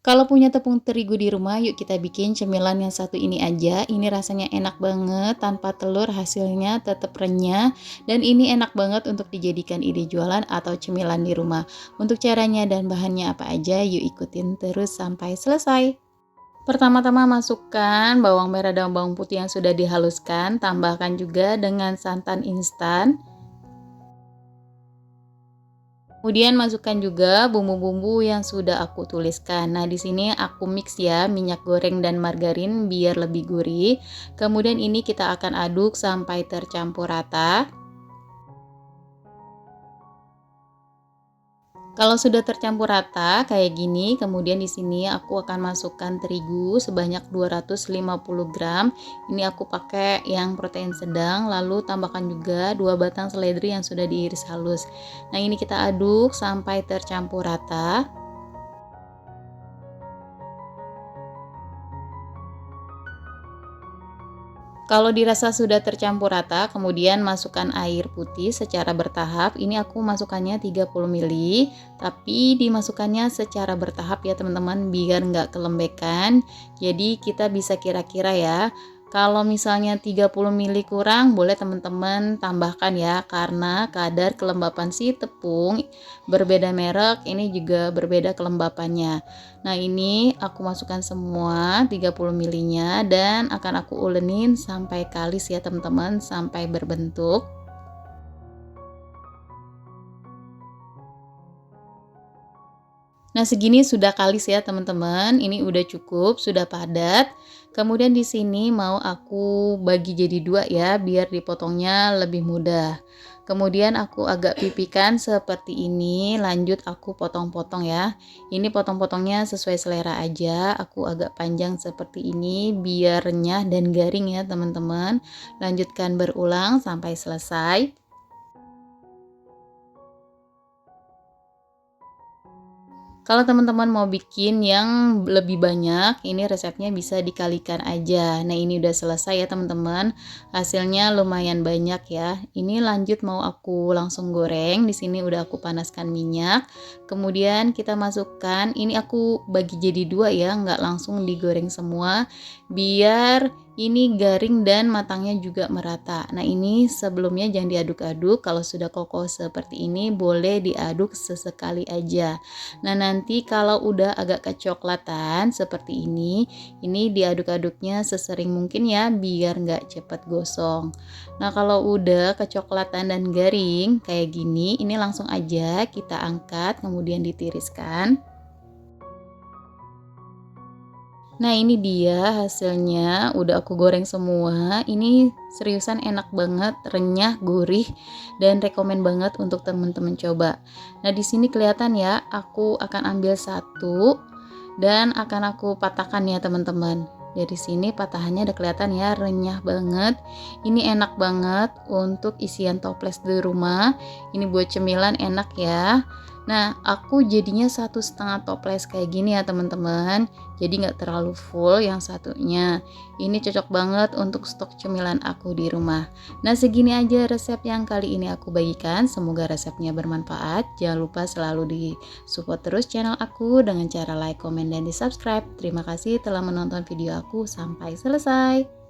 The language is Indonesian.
Kalau punya tepung terigu di rumah, yuk kita bikin cemilan yang satu ini aja. Ini rasanya enak banget, tanpa telur hasilnya tetap renyah. Dan ini enak banget untuk dijadikan ide jualan atau cemilan di rumah. Untuk caranya dan bahannya apa aja, yuk ikutin terus sampai selesai. Pertama-tama masukkan bawang merah dan bawang putih yang sudah dihaluskan. Tambahkan juga dengan santan instan. Kemudian masukkan juga bumbu-bumbu yang sudah aku tuliskan. Nah, di sini aku mix ya minyak goreng dan margarin biar lebih gurih. Kemudian ini kita akan aduk sampai tercampur rata. Kalau sudah tercampur rata kayak gini, kemudian di sini aku akan masukkan terigu sebanyak 250 gram. Ini aku pakai yang protein sedang, lalu tambahkan juga 2 batang seledri yang sudah diiris halus. Nah, ini kita aduk sampai tercampur rata. Kalau dirasa sudah tercampur rata, kemudian masukkan air putih secara bertahap. Ini aku masukkannya 30 ml, tapi dimasukkannya secara bertahap ya teman-teman, biar nggak kelembekan. Jadi kita bisa kira-kira ya. Kalau misalnya 30 ml kurang, boleh teman-teman tambahkan ya, karena kadar kelembapan si tepung berbeda merek, ini juga berbeda kelembapannya. Nah, ini aku masukkan semua 30 ml-nya dan akan aku ulenin sampai kalis ya teman-teman, sampai berbentuk. Nah, segini sudah kalis ya teman-teman. Ini udah cukup, sudah padat. Kemudian di sini mau aku bagi jadi dua ya, biar dipotongnya lebih mudah. Kemudian aku agak pipikan seperti ini, lanjut aku potong-potong ya. Ini potong-potongnya sesuai selera aja. Aku agak panjang seperti ini biar renyah dan garing ya teman-teman. Lanjutkan berulang sampai selesai. Kalau teman-teman mau bikin yang lebih banyak, ini resepnya bisa dikalikan aja. Nah, ini udah selesai ya teman-teman. Hasilnya lumayan banyak ya. Ini lanjut mau aku langsung goreng. Di sini udah aku panaskan minyak. Kemudian kita masukkan, ini aku bagi jadi dua ya, nggak langsung digoreng semua. Biar ini garing dan matangnya juga merata. Nah, ini sebelumnya jangan diaduk-aduk. Kalau sudah kokoh seperti ini, boleh diaduk sesekali aja. Nah, nanti kalau udah agak kecoklatan seperti ini diaduk-aduknya sesering mungkin ya, biar nggak cepet gosong. Nah, kalau udah kecoklatan dan garing kayak gini, ini langsung aja kita angkat, kemudian ditiriskan. Nah, ini dia hasilnya, udah aku goreng semua. Ini seriusan enak banget, renyah, gurih, dan rekomen banget untuk teman-teman coba. Nah, di sini kelihatan ya, aku akan ambil satu dan akan aku patahkan ya teman-teman. Dari sini patahannya udah kelihatan ya, renyah banget. Ini enak banget untuk isian toples di rumah. Ini buat cemilan enak ya. Nah, aku jadinya 1,5 toples kayak gini ya teman-teman. Jadi nggak terlalu full yang satunya. Ini cocok banget untuk stok cemilan aku di rumah. Nah, segini aja resep yang kali ini aku bagikan. Semoga resepnya bermanfaat. Jangan lupa selalu di support terus channel aku dengan cara like, komen, dan di subscribe. Terima kasih telah menonton video aku sampai selesai.